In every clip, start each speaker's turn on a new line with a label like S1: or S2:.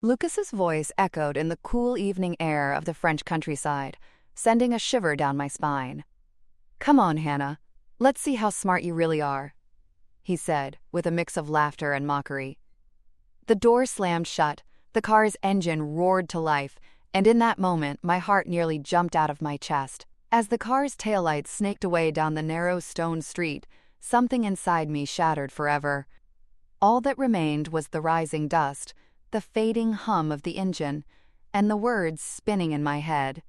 S1: Lucas's voice echoed in the cool evening air of the French countryside, sending a shiver down my spine. "Come on, Hannah. Let's see how smart you really are," he said, with a mix of laughter and mockery. The door slammed shut, the car's engine roared to life, and in that moment my heart nearly jumped out of my chest. As the car's taillights snaked away down the narrow stone street, something inside me shattered forever. All that remained was the rising dust, the fading hum of the engine, and the words spinning in my head.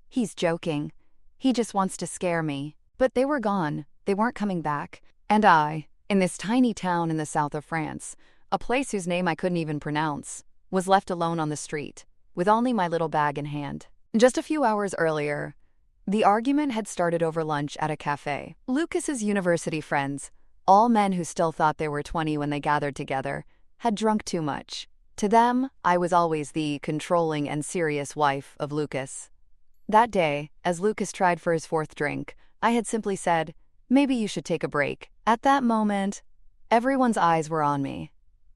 S1: "He's joking. He just wants to scare me." But they were gone. They weren't coming back. And I, in this tiny town in the south of France, a place whose name I couldn't even pronounce, was left alone on the street, with only my little bag in hand. Just a few hours earlier, the argument had started over lunch at a cafe. Lucas's university friends, all men who still thought they were 20 when they gathered together, had drunk too much. To them, I was always the controlling and serious wife of Lucas. That day, as Lucas tried for his fourth drink, I had simply said, "Maybe you should take a break." At that moment, everyone's eyes were on me.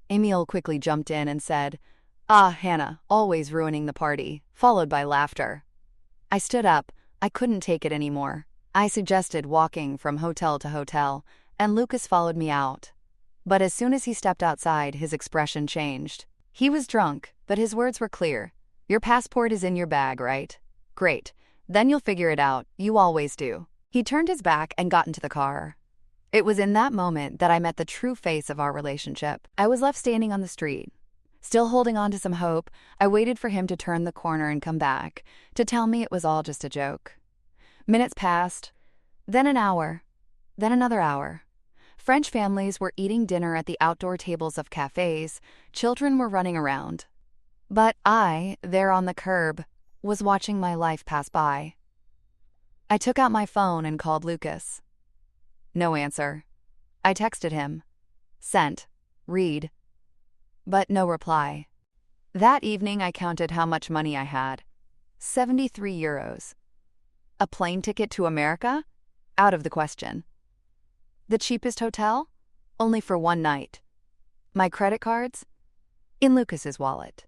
S1: Emile quickly jumped in and said, "Ah, Hannah, always ruining the party," followed by laughter. I stood up. I couldn't take it anymore. I suggested walking from hotel to hotel, and Lucas followed me out. But as soon as he stepped outside, his expression changed. He was drunk, but his words were clear. "Your passport is in your bag, right? Great. Then you'll figure it out. You always do." He turned his back and got into the car. It was in that moment that I met the true face of our relationship. I was left standing on the street. Still holding on to some hope, I waited for him to turn the corner and come back, to tell me it was all just a joke. Minutes passed, then an hour, then another hour. French families were eating dinner at the outdoor tables of cafes, children were running around. But I, there on the curb, was watching my life pass by. I took out my phone and called Lucas. No answer. I texted him. Sent. Read. But no reply. That evening I counted how much money I had. 73 euros. A plane ticket to America? Out of the question. The cheapest hotel? Only for one night. My credit cards? In Lucas's wallet.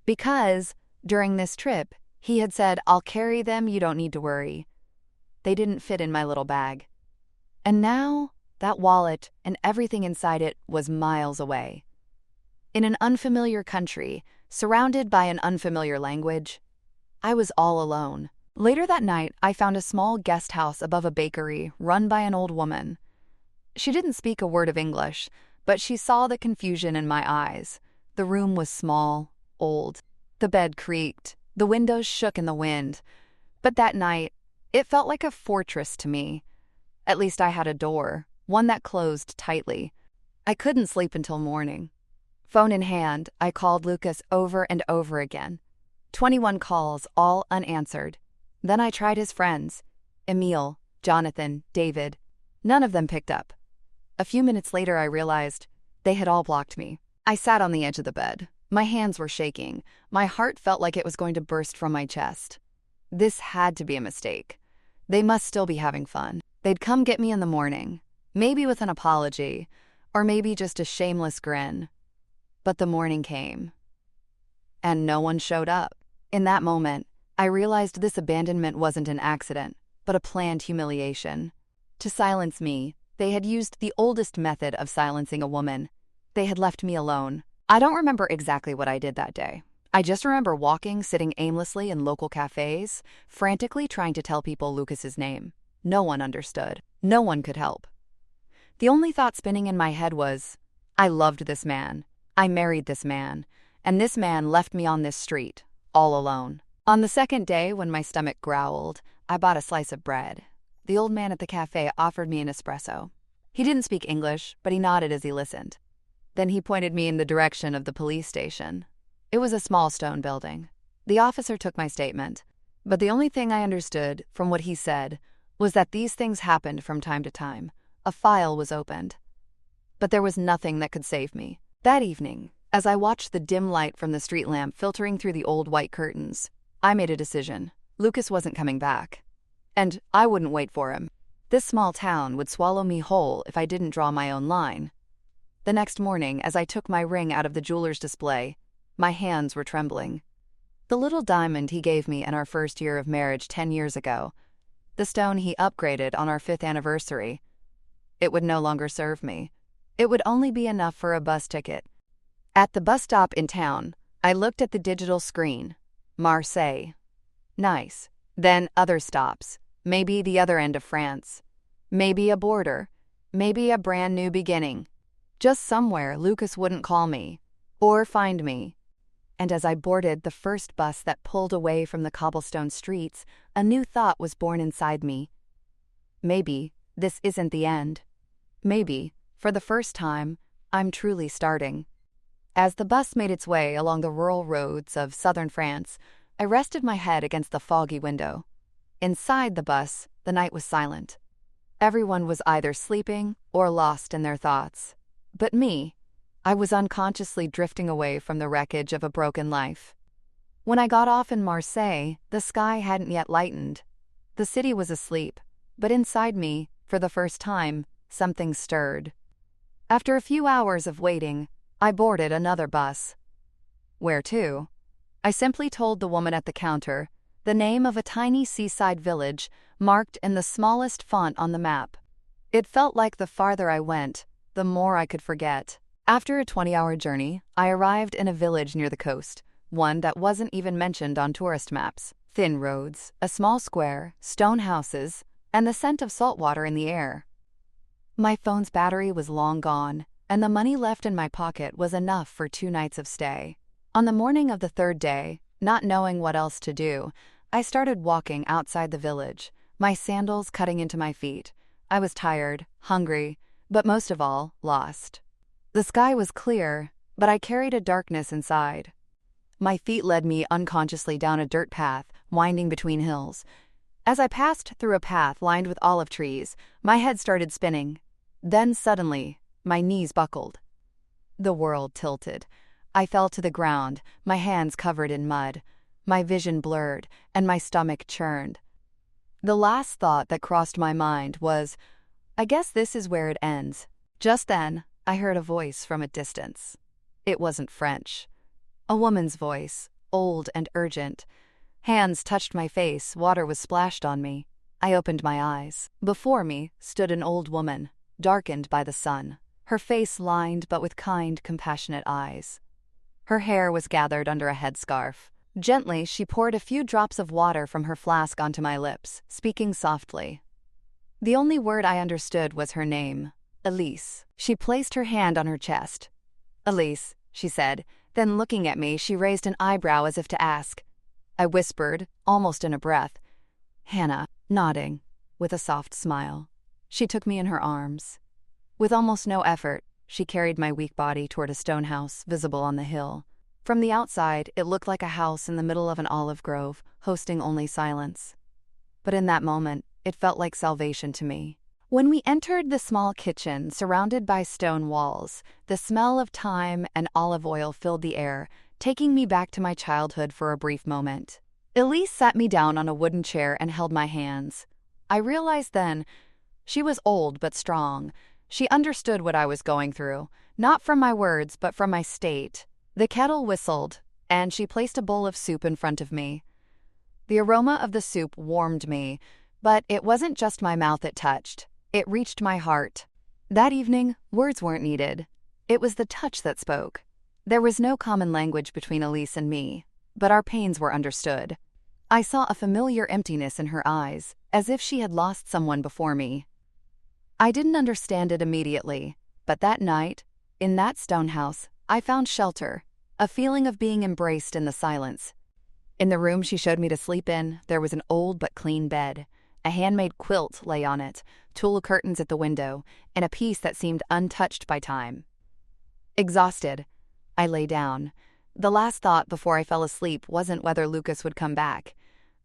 S1: Because, during this trip, he had said, "I'll carry them, you don't need to worry." They didn't fit in my little bag. And now, that wallet and everything inside it was miles away. In an unfamiliar country, surrounded by an unfamiliar language, I was all alone. Later that night, I found a small guest house above a bakery run by an old woman. She didn't speak a word of English, but she saw the confusion in my eyes. The room was small, old. The bed creaked. The windows shook in the wind. But that night, it felt like a fortress to me. At least I had a door, one that closed tightly. I couldn't sleep until morning. Phone in hand, I called Lucas over and over again. 21 calls, all unanswered. Then I tried his friends, Emile, Jonathan, David. None of them picked up. A few minutes later, I realized they had all blocked me. I sat on the edge of the bed. My hands were shaking. My heart felt like it was going to burst from my chest. This had to be a mistake. They must still be having fun. They'd come get me in the morning, maybe with an apology, or maybe just a shameless grin. But the morning came, and no one showed up. In that moment, I realized this abandonment wasn't an accident, but a planned humiliation. To silence me, they had used the oldest method of silencing a woman. They had left me alone. I don't remember exactly what I did that day. I just remember walking, sitting aimlessly in local cafes, frantically trying to tell people Lucas's name. No one understood. No one could help. The only thought spinning in my head was, I loved this man. I married this man. And this man left me on this street, all alone. On the second day, when my stomach growled, I bought a slice of bread. The old man at the cafe offered me an espresso. He didn't speak English, but he nodded as he listened. Then he pointed me in the direction of the police station. It was a small stone building. The officer took my statement, but the only thing I understood from what he said was that these things happened from time to time. A file was opened. But there was nothing that could save me. That evening, as I watched the dim light from the street lamp filtering through the old white curtains, I made a decision. Lucas wasn't coming back. And I wouldn't wait for him. This small town would swallow me whole if I didn't draw my own line. The next morning, as I took my ring out of the jeweler's display, My hands were trembling. The little diamond he gave me in our first year of marriage 10 years ago, the stone he upgraded on our 5th anniversary, it would no longer serve me. It would only be enough for a bus ticket. At the bus stop in town, I looked at the digital screen. Marseille. Nice. Then other stops. Maybe the other end of France. Maybe a border. Maybe a brand new beginning. Just somewhere Lucas wouldn't call me. Or find me. And as I boarded the first bus that pulled away from the cobblestone streets, a new thought was born inside me. Maybe this isn't the end. Maybe, for the first time, I'm truly starting. As the bus made its way along the rural roads of southern France, I rested my head against the foggy window. Inside the bus, the night was silent. Everyone was either sleeping or lost in their thoughts. But me, I was unconsciously drifting away from the wreckage of a broken life. When I got off in Marseille, the sky hadn't yet lightened. The city was asleep, but inside me, for the first time, something stirred. After a few hours of waiting, I boarded another bus. Where to? I simply told the woman at the counter the name of a tiny seaside village marked in the smallest font on the map. It felt like the farther I went, the more I could forget. After a 20-hour journey, I arrived in a village near the coast, one that wasn't even mentioned on tourist maps. Thin roads, a small square, stone houses, and the scent of salt water in the air. My phone's battery was long gone, and the money left in my pocket was enough for 2 nights of stay. On the morning of the 3rd day, not knowing what else to do, I started walking outside the village, my sandals cutting into my feet. I was tired, hungry, but most of all, lost. The sky was clear, but I carried a darkness inside. My feet led me unconsciously down a dirt path, winding between hills. As I passed through a path lined with olive trees, my head started spinning. Then suddenly, my knees buckled. The world tilted. I fell to the ground, my hands covered in mud. My vision blurred, and my stomach churned. The last thought that crossed my mind was, I guess this is where it ends. Just then, I heard a voice from a distance. It wasn't French. A woman's voice, old and urgent. Hands touched my face, water was splashed on me. I opened my eyes. Before me stood an old woman, darkened by the sun, her face lined but with kind, compassionate eyes. Her hair was gathered under a headscarf. Gently, she poured a few drops of water from her flask onto my lips, speaking softly. The only word I understood was her name, Elise. She placed her hand on her chest. Elise, she said. Then looking at me, she raised an eyebrow as if to ask. I whispered, almost in a breath, Hannah, nodding, with a soft smile. She took me in her arms. With almost no effort, she carried my weak body toward a stone house visible on the hill. From the outside, it looked like a house in the middle of an olive grove, hosting only silence. But in that moment, it felt like salvation to me. When we entered the small kitchen surrounded by stone walls, the smell of thyme and olive oil filled the air, taking me back to my childhood for a brief moment. Elise sat me down on a wooden chair and held my hands. I realized then, she was old but strong. She understood what I was going through, not from my words but from my state. The kettle whistled, and she placed a bowl of soup in front of me. The aroma of the soup warmed me, but it wasn't just my mouth it touched. It reached my heart. That evening, words weren't needed. It was the touch that spoke. There was no common language between Elise and me, but our pains were understood. I saw a familiar emptiness in her eyes, as if she had lost someone before me. I didn't understand it immediately, but that night, in that stone house, I found shelter, a feeling of being embraced in the silence. In the room she showed me to sleep in, there was an old but clean bed. A handmade quilt lay on it, tulle curtains at the window, and a piece that seemed untouched by time. Exhausted, I lay down. The last thought before I fell asleep wasn't whether Lucas would come back.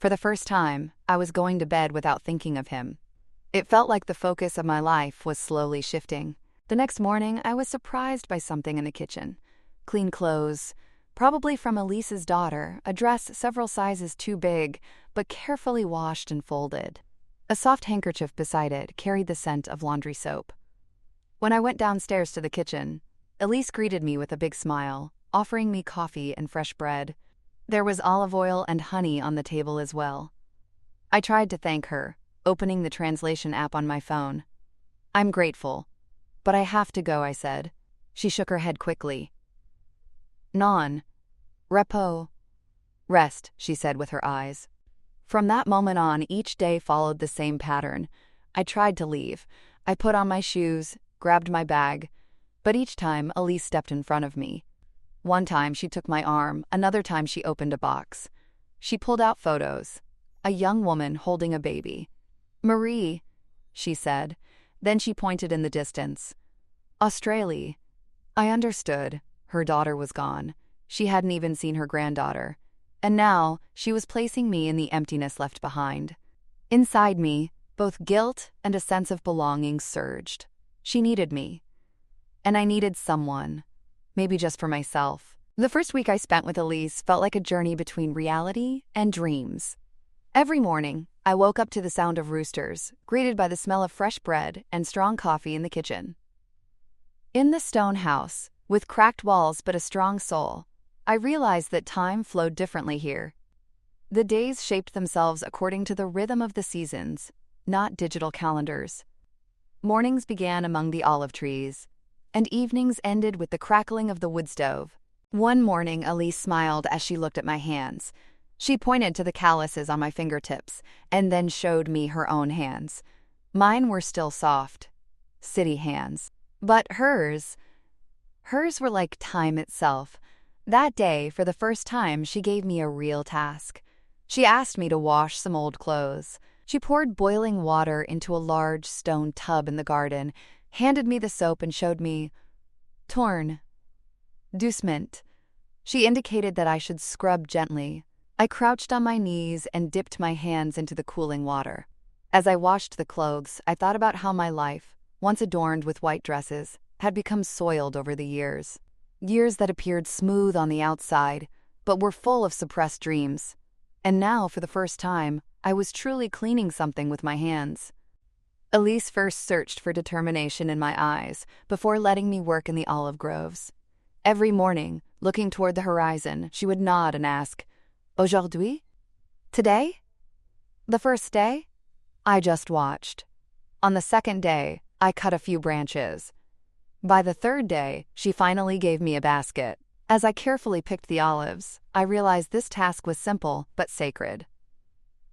S1: For the first time, I was going to bed without thinking of him. It felt like the focus of my life was slowly shifting. The next morning, I was surprised by something in the kitchen. Clean clothes, probably from Elise's daughter, a dress several sizes too big, but carefully washed and folded. A soft handkerchief beside it carried the scent of laundry soap. When I went downstairs to the kitchen, Elise greeted me with a big smile. offering me coffee and fresh bread. There was olive oil and honey on the table as well. I tried to thank her, opening the translation app on my phone. "I'm grateful, but I have to go," I said. She shook her head quickly. "Non. Repos. Rest," she said with her eyes. From that moment on, each day followed the same pattern. I tried to leave. I put on my shoes, grabbed my bag, but each time Elise stepped in front of me. One time she took my arm, another time she opened a box. She pulled out photos. A young woman holding a baby. "Marie," she said. Then she pointed in the distance. "Australia." I understood. Her daughter was gone. She hadn't even seen her granddaughter. And now she was placing me in the emptiness left behind. Inside me, both guilt and a sense of belonging surged. She needed me. And I needed someone. Maybe just for myself. The first week I spent with Elise felt like a journey between reality and dreams. Every morning, I woke up to the sound of roosters, greeted by the smell of fresh bread and strong coffee in the kitchen. In the stone house, with cracked walls but a strong soul, I realized that time flowed differently here. The days shaped themselves according to the rhythm of the seasons, not digital calendars. Mornings began among the olive trees, and evenings ended with the crackling of the wood stove. One morning, Elise smiled as she looked at my hands. She pointed to the calluses on my fingertips and then showed me her own hands. Mine were still soft, city hands. But hers were like time itself. That day, for the first time, she gave me a real task. She asked me to wash some old clothes. She poured boiling water into a large stone tub in the garden, handed me the soap and showed me, "Tourne, doucement." She indicated that I should scrub gently. I crouched on my knees and dipped my hands into the cooling water. As I washed the clothes, I thought about how my life, once adorned with white dresses, had become soiled over the years. Years that appeared smooth on the outside, but were full of suppressed dreams. And now, for the first time, I was truly cleaning something with my hands. Elise first searched for determination in my eyes before letting me work in the olive groves. Every morning, looking toward the horizon, she would nod and ask, "Aujourd'hui? Today?" The first day, I just watched. On the second day, I cut a few branches. By the third day, she finally gave me a basket. As I carefully picked the olives, I realized this task was simple but sacred.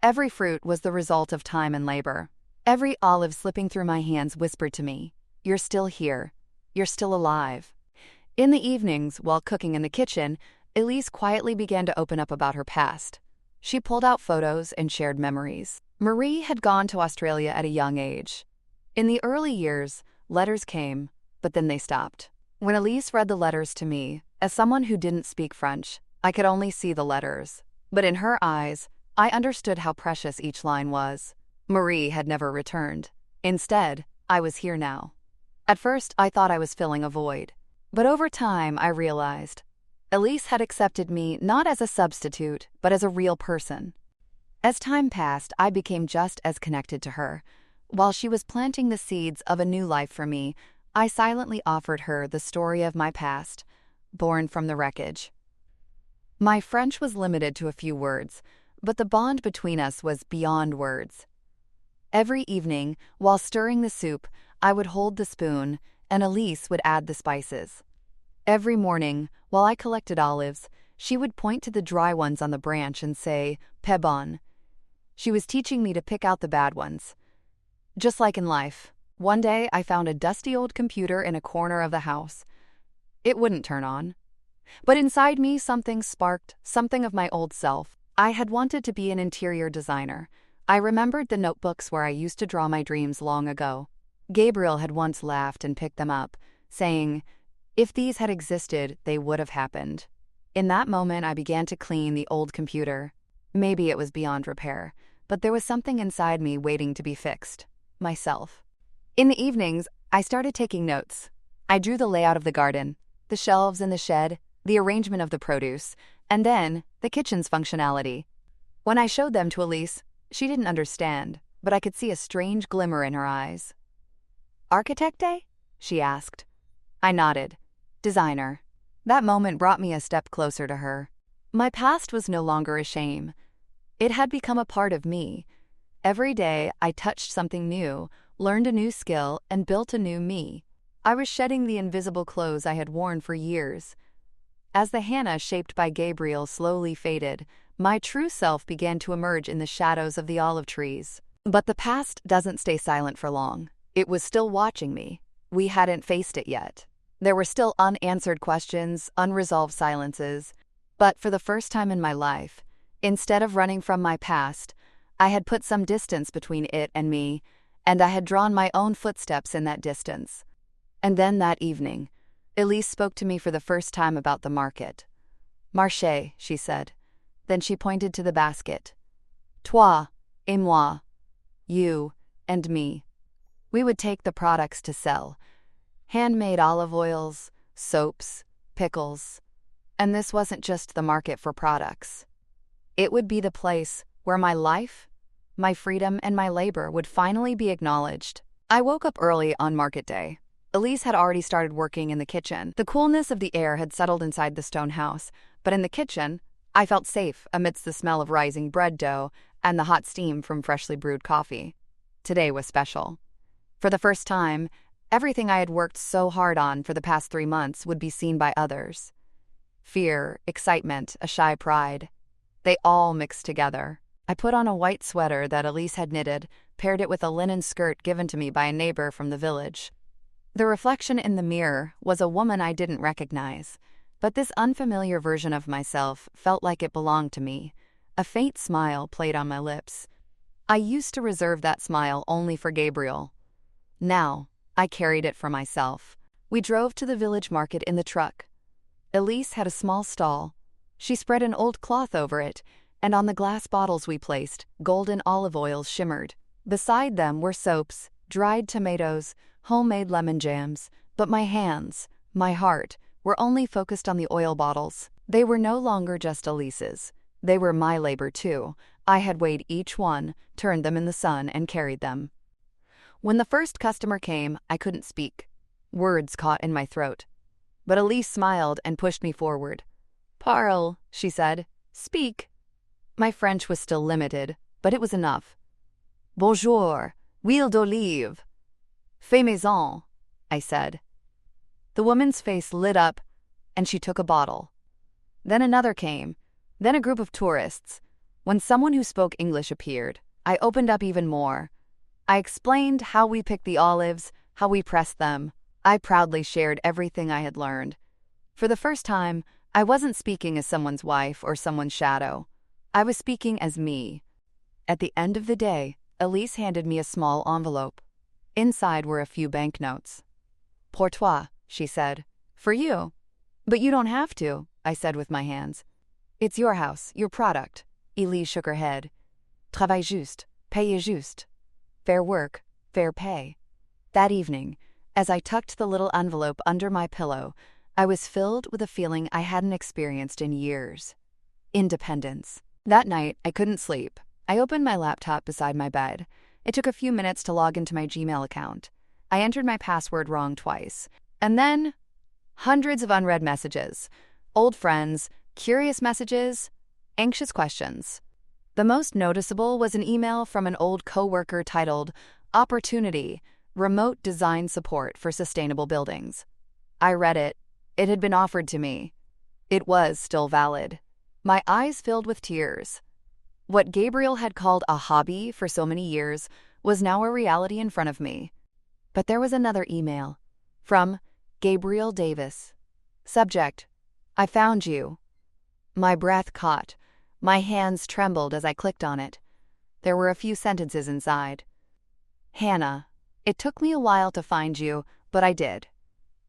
S1: Every fruit was the result of time and labor. Every olive slipping through my hands whispered to me, "You're still here. You're still alive." In the evenings, while cooking in the kitchen, Elise quietly began to open up about her past. She pulled out photos and shared memories. Marie had gone to Australia at a young age. In the early years, letters came, but then they stopped. When Elise read the letters to me, as someone who didn't speak French, I could only see the letters. But in her eyes, I understood how precious each line was. Marie had never returned. Instead, I was here now. At first, I thought I was filling a void. But over time, I realized Elise had accepted me not as a substitute, but as a real person. As time passed, I became just as connected to her. While she was planting the seeds of a new life for me, I silently offered her the story of my past, born from the wreckage. My French was limited to a few words, but the bond between us was beyond words. Every evening, while stirring the soup, I would hold the spoon, and Elise would add the spices. Every morning, while I collected olives, she would point to the dry ones on the branch and say, "Pas bon." She was teaching me to pick out the bad ones. Just like in life, one day I found a dusty old computer in a corner of the house. It wouldn't turn on. But inside me something sparked, something of my old self. I had wanted to be an interior designer. I remembered the notebooks where I used to draw my dreams long ago. Gabriel had once laughed and picked them up, saying, "If these had existed, they would have happened." In that moment, I began to clean the old computer. Maybe it was beyond repair, but there was something inside me waiting to be fixed. Myself. In the evenings, I started taking notes. I drew the layout of the garden, the shelves in the shed, the arrangement of the produce, and then the kitchen's functionality. When I showed them to Elise, she didn't understand, but I could see a strange glimmer in her eyes. "Architecte?" she asked. I nodded. "Designer." That moment brought me a step closer to her. My past was no longer a shame. It had become a part of me. Every day, I touched something new, learned a new skill, and built a new me. I was shedding the invisible clothes I had worn for years. As the Hannah shaped by Gabriel slowly faded, my true self began to emerge in the shadows of the olive trees. But the past doesn't stay silent for long. It was still watching me. We hadn't faced it yet. There were still unanswered questions, unresolved silences. But for the first time in my life, instead of running from my past, I had put some distance between it and me, and I had drawn my own footsteps in that distance. And then that evening, Elise spoke to me for the first time about the market. Marché, she said. Then she pointed to the basket. Toi et moi. You and me. We would take the products to sell. Handmade olive oils, soaps, pickles. And this wasn't just the market for products. It would be the place where my life, my freedom, and my labor would finally be acknowledged. I woke up early on market day. Elise had already started working in the kitchen. The coolness of the air had settled inside the stone house, but in the kitchen, I felt safe amidst the smell of rising bread dough and the hot steam from freshly brewed coffee. Today was special. For the first time, everything I had worked so hard on for the past 3 months would be seen by others. Fear, excitement, a shy pride. They all mixed together. I put on a white sweater that Elise had knitted, paired it with a linen skirt given to me by a neighbor from the village. The reflection in the mirror was a woman I didn't recognize, but this unfamiliar version of myself felt like it belonged to me. A faint smile played on my lips. I used to reserve that smile only for Gabriel. Now, I carried it for myself. We drove to the village market in the truck. Elise had a small stall. She spread an old cloth over it, and on the glass bottles we placed, golden olive oils shimmered. Beside them were soaps, dried tomatoes, homemade lemon jams, but my hands, my heart, were only focused on the oil bottles. They were no longer just Elise's. They were my labor too. I had weighed each one, turned them in the sun, and carried them. When the first customer came, I couldn't speak. Words caught in my throat. But Elise smiled and pushed me forward. "Parle," she said. "Speak." My French was still limited, but it was enough. "Bonjour, huile d'olive." "Fait maison," I said. The woman's face lit up, and she took a bottle. Then another came, then a group of tourists. When someone who spoke English appeared, I opened up even more. I explained how we picked the olives, how we pressed them. I proudly shared everything I had learned. For the first time, I wasn't speaking as someone's wife or someone's shadow. I was speaking as me. At the end of the day, Elise handed me a small envelope. Inside were a few banknotes. "Pour toi," she said. "For you." "But you don't have to," I said with my hands. "It's your house, your product." Elise shook her head. "Travail juste, paye juste." Fair work, fair pay. That evening, as I tucked the little envelope under my pillow, I was filled with a feeling I hadn't experienced in years. Independence. That night, I couldn't sleep. I opened my laptop beside my bed. It took a few minutes to log into my Gmail account. I entered my password wrong twice. And then, hundreds of unread messages. Old friends, curious messages, anxious questions. The most noticeable was an email from an old coworker titled, "Opportunity, Remote Design Support for Sustainable Buildings." I read it. It had been offered to me. It was still valid. My eyes filled with tears. What Gabriel had called a hobby for so many years was now a reality in front of me. But there was another email. From Gabriel Davis. Subject: I found you. My breath caught. My hands trembled as I clicked on it. There were a few sentences inside. "Hannah, it took me a while to find you, but I did.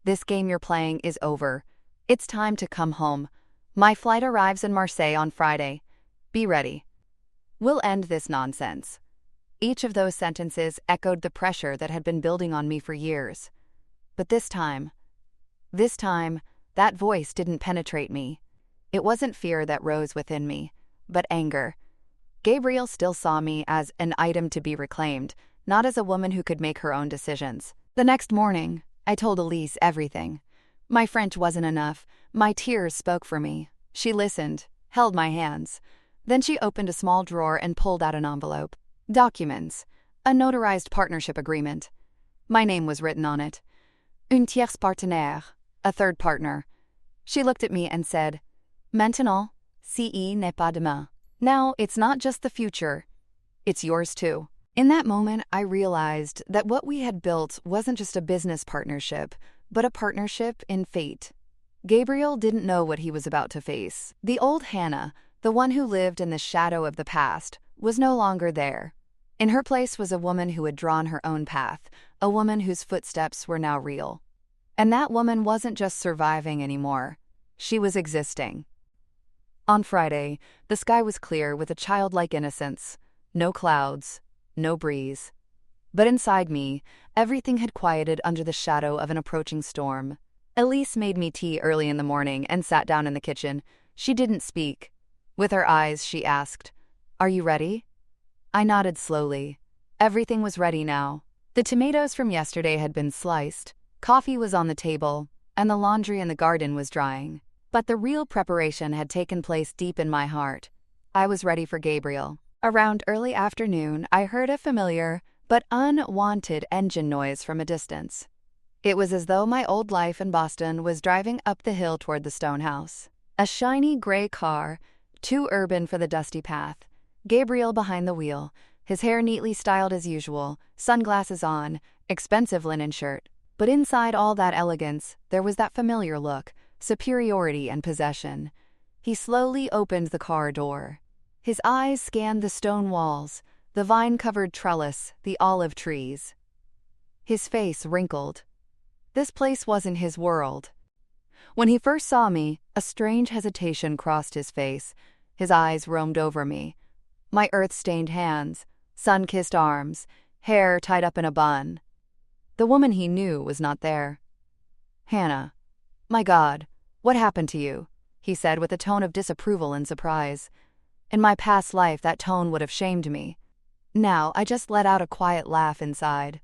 S1: This game you're playing is over. It's time to come home. My flight arrives in Marseille on Friday. Be ready. We'll end this nonsense." Each of those sentences echoed the pressure that had been building on me for years. But this time, that voice didn't penetrate me. It wasn't fear that rose within me, but anger. Gabriel still saw me as an item to be reclaimed, not as a woman who could make her own decisions. The next morning, I told Elise everything. My French wasn't enough. My tears spoke for me. She listened, held my hands. Then she opened a small drawer and pulled out an envelope. Documents. A notarized partnership agreement. My name was written on it. Un tiers partenaire. A third partner. She looked at me and said, Maintenant, ce n'est pas demain. Now it's not just the future. It's yours too. In that moment, I realized that what we had built wasn't just a business partnership, but a partnership in fate. Gabriel didn't know what he was about to face. The old Hannah, the one who lived in the shadow of the past, was no longer there. In her place was a woman who had drawn her own path, a woman whose footsteps were now real. And that woman wasn't just surviving anymore. She was existing. On Friday, the sky was clear with a childlike innocence. No clouds, no breeze. But inside me, everything had quieted under the shadow of an approaching storm. Elise made me tea early in the morning and sat down in the kitchen. She didn't speak. With her eyes, she asked, "Are you ready?" I nodded slowly. Everything was ready now. The tomatoes from yesterday had been sliced, coffee was on the table, and the laundry in the garden was drying. But the real preparation had taken place deep in my heart. I was ready for Gabriel. Around early afternoon, I heard a familiar but unwanted engine noise from a distance. It was as though my old life in Boston was driving up the hill toward the stone house. A shiny gray car, too urban for the dusty path. Gabriel behind the wheel, his hair neatly styled as usual, sunglasses on, expensive linen shirt. But inside all that elegance, there was that familiar look, superiority and possession. He slowly opened the car door. His eyes scanned the stone walls, the vine-covered trellis, the olive trees. His face wrinkled. This place wasn't his world. When he first saw me, a strange hesitation crossed his face. His eyes roamed over me. My earth-stained hands, sun-kissed arms, hair tied up in a bun. The woman he knew was not there. "Hannah, my God, what happened to you?" he said with a tone of disapproval and surprise. In my past life, that tone would have shamed me. Now, I just let out a quiet laugh inside.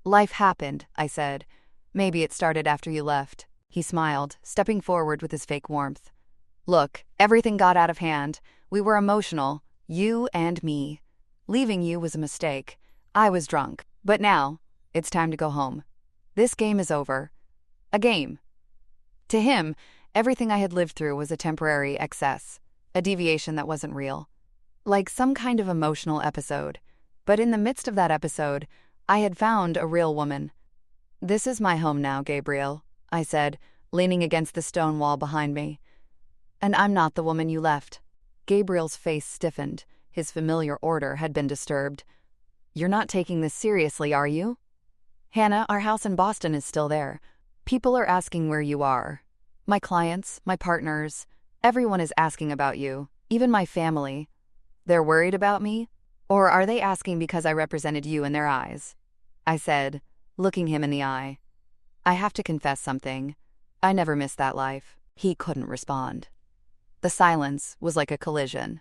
S1: "Life happened," I said. "Maybe it started after you left." He smiled, stepping forward with his fake warmth. "Look, everything got out of hand. We were emotional, you and me. Leaving you was a mistake. I was drunk. But now, it's time to go home. This game is over. A game." To him, everything I had lived through was a temporary excess, a deviation that wasn't real. Like some kind of emotional episode. But in the midst of that episode, I had found a real woman. "This is my home now, Gabriel," I said, leaning against the stone wall behind me. "And I'm not the woman you left." Gabriel's face stiffened. His familiar order had been disturbed. "You're not taking this seriously, are you?" "Hannah, our house in Boston is still there. People are asking where you are. My clients, my partners, everyone is asking about you, even my family. They're worried about me? Or are they asking because I represented you in their eyes?" I said, looking him in the eye. "I have to confess something. I never missed that life." He couldn't respond. The silence was like a collision.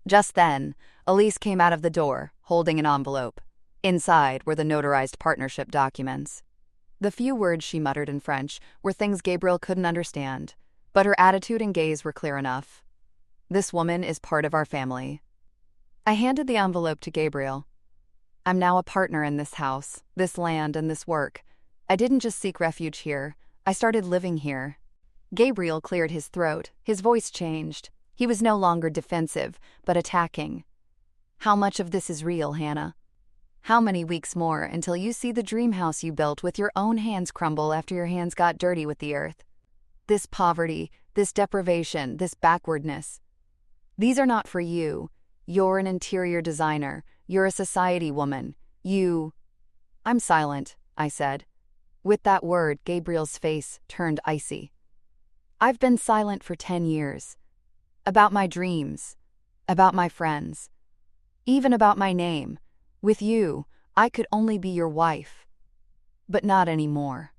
S1: Just then, Elise came out of the door, holding an envelope. Inside were the notarized partnership documents. The few words she muttered in French were things Gabriel couldn't understand, but her attitude and gaze were clear enough. "This woman is part of our family." I handed the envelope to Gabriel. "I'm now a partner in this house, this land, and this work. I didn't just seek refuge here. I started living here." Gabriel cleared his throat. His voice changed. He was no longer defensive, but attacking. "How much of this is real, Hannah? How many weeks more until you see the dream house you built with your own hands crumble after your hands got dirty with the earth? This poverty, this deprivation, this backwardness. These are not for you. You're an interior designer. You're a society woman. You—" "I'm silent," I said. With that word, Gabriel's face turned icy. "I've been silent for 10 years. About my dreams. About my friends. Even about my name. With you, I could only be your wife. But not anymore."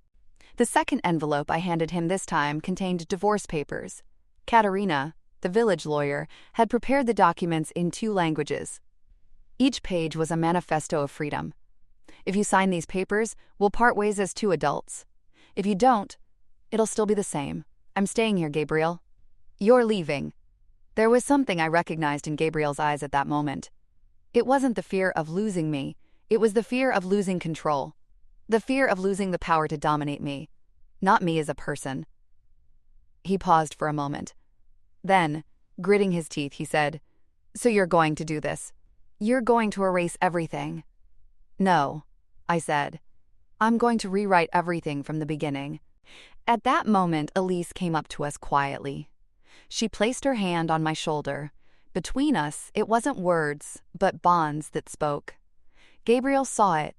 S1: The second envelope I handed him this time contained divorce papers. Katerina, the village lawyer, had prepared the documents in 2 languages. Each page was a manifesto of freedom. "If you sign these papers, we'll part ways as 2 adults. If you don't, It'll still be the same. I'm staying here, Gabriel. You're leaving. There was something I recognized in Gabriel's eyes at that moment. It wasn't the fear of losing me. It was the fear of losing control. The fear of losing the power to dominate me. Not me as a person. He paused for a moment. Then, gritting his teeth, he said, "So you're going to do this? You're going to erase everything?" "No," I said. "I'm going to rewrite everything from the beginning." At that moment, Elise came up to us quietly. She placed her hand on my shoulder. Between us, it wasn't words, but bonds that spoke. Gabriel saw it.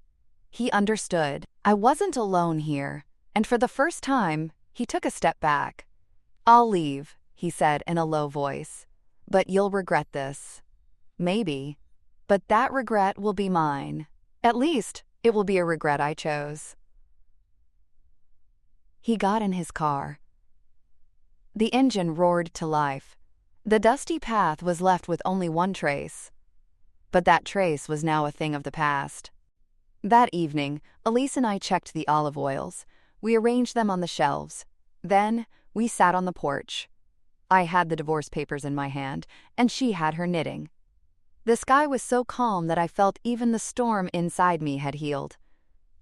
S1: He understood. I wasn't alone here, and for the first time, he took a step back. "I'll leave," he said in a low voice. "But you'll regret this." "Maybe. But that regret will be mine. At least, it will be a regret I chose." He got in his car. The engine roared to life. The dusty path was left with only one trace. But that trace was now a thing of the past. That evening, Elise and I checked the olive oils. We arranged them on the shelves. Then, we sat on the porch. I had the divorce papers in my hand, and she had her knitting. The sky was so calm that I felt even the storm inside me had healed.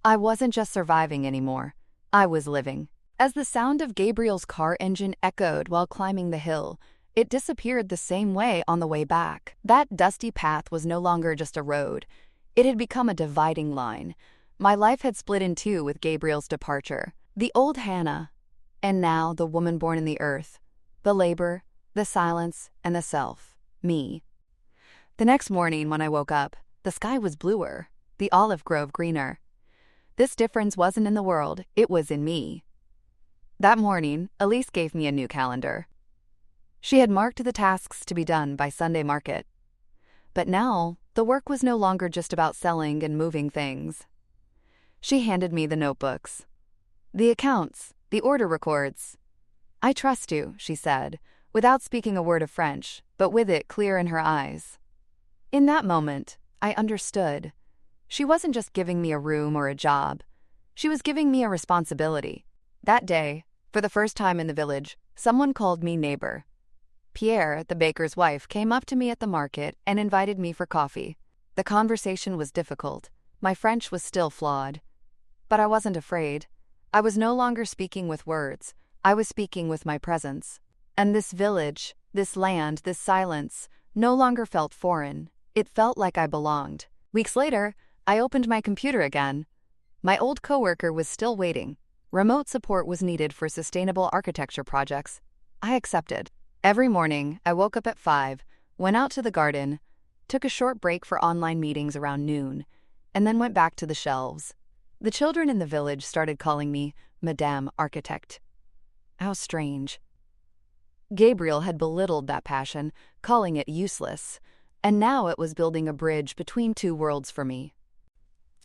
S1: I wasn't just surviving anymore. I was living. As the sound of Gabriel's car engine echoed while climbing the hill, it disappeared the same way on the way back. That dusty path was no longer just a road. It had become a dividing line. My life had split in two with Gabriel's departure. The old Hannah, and now the woman born in the earth. The labor, the silence, and the self. Me. The next morning when I woke up, the sky was bluer, the olive grove greener. This difference wasn't in the world, it was in me. That morning, Elise gave me a new calendar. She had marked the tasks to be done by Sunday market. But now, the work was no longer just about selling and moving things. She handed me the notebooks. "The accounts, the order records." "I trust you," she said, without speaking a word of French, but with it clear in her eyes. In that moment, I understood. She wasn't just giving me a room or a job. She was giving me a responsibility. That day, for the first time in the village, someone called me neighbor. Pierre, the baker's wife, came up to me at the market and invited me for coffee. The conversation was difficult. My French was still flawed. But I wasn't afraid. I was no longer speaking with words. I was speaking with my presence. And this village, this land, this silence, no longer felt foreign. It felt like I belonged. Weeks later, I opened my computer again. My old coworker was still waiting. Remote support was needed for sustainable architecture projects. I accepted. Every morning, I woke up at 5, went out to the garden, took a short break for online meetings around noon, and then went back to the shelves. The children in the village started calling me Madame Architect. How strange. Gabriel had belittled that passion, calling it useless, and now it was building a bridge between two worlds for me.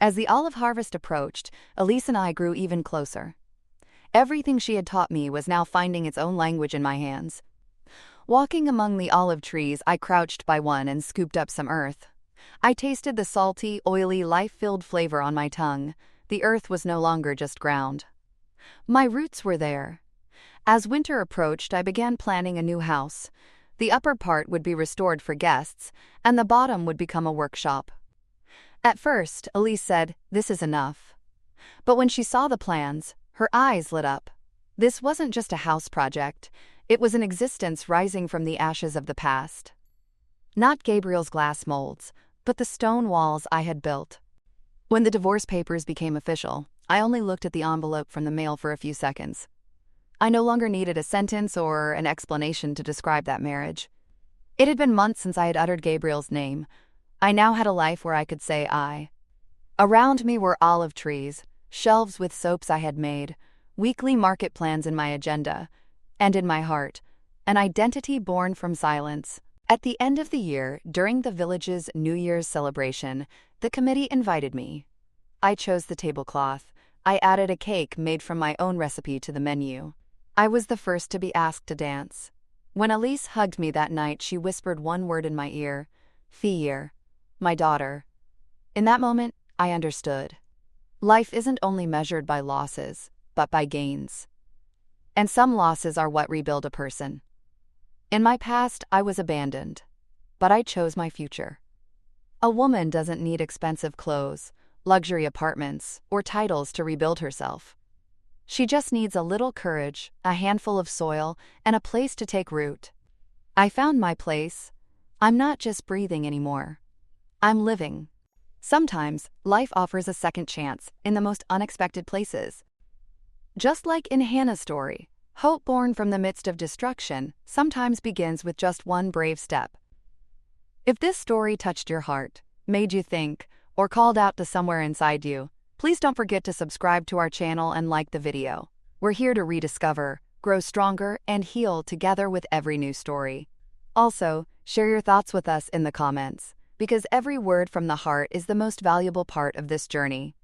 S1: As the olive harvest approached, Elise and I grew even closer. Everything she had taught me was now finding its own language in my hands. Walking among the olive trees, I crouched by one and scooped up some earth. I tasted the salty, oily, life-filled flavor on my tongue. The earth was no longer just ground. My roots were there. As winter approached, I began planning a new house. The upper part would be restored for guests, and the bottom would become a workshop. At first, Elise said, "This is enough." But when she saw the plans, her eyes lit up. This wasn't just a house project. It was an existence rising from the ashes of the past. Not Gabriel's glass molds, but the stone walls I had built. When the divorce papers became official, I only looked at the envelope from the mail for a few seconds. I no longer needed a sentence or an explanation to describe that marriage. It had been months since I had uttered Gabriel's name. I now had a life where I could say I. Around me were olive trees, shelves with soaps I had made, weekly market plans in my agenda, and in my heart, an identity born from silence. At the end of the year, during the village's New Year's celebration, the committee invited me. I chose the tablecloth. I added a cake made from my own recipe to the menu. I was the first to be asked to dance. When Elise hugged me that night, she whispered one word in my ear, "Fier, my daughter." In that moment, I understood. Life isn't only measured by losses, but by gains. And some losses are what rebuild a person. In my past, I was abandoned, but I chose my future. A woman doesn't need expensive clothes, luxury apartments, or titles to rebuild herself. She just needs a little courage, a handful of soil, and a place to take root. I found my place. I'm not just breathing anymore. I'm living. Sometimes, life offers a second chance in the most unexpected places. Just like in Hannah's story, hope born from the midst of destruction sometimes begins with just one brave step. If this story touched your heart, made you think, or called out to somewhere inside you, please don't forget to subscribe to our channel and like the video. We're here to rediscover, grow stronger, and heal together with every new story. Also, share your thoughts with us in the comments, because every word from the heart is the most valuable part of this journey.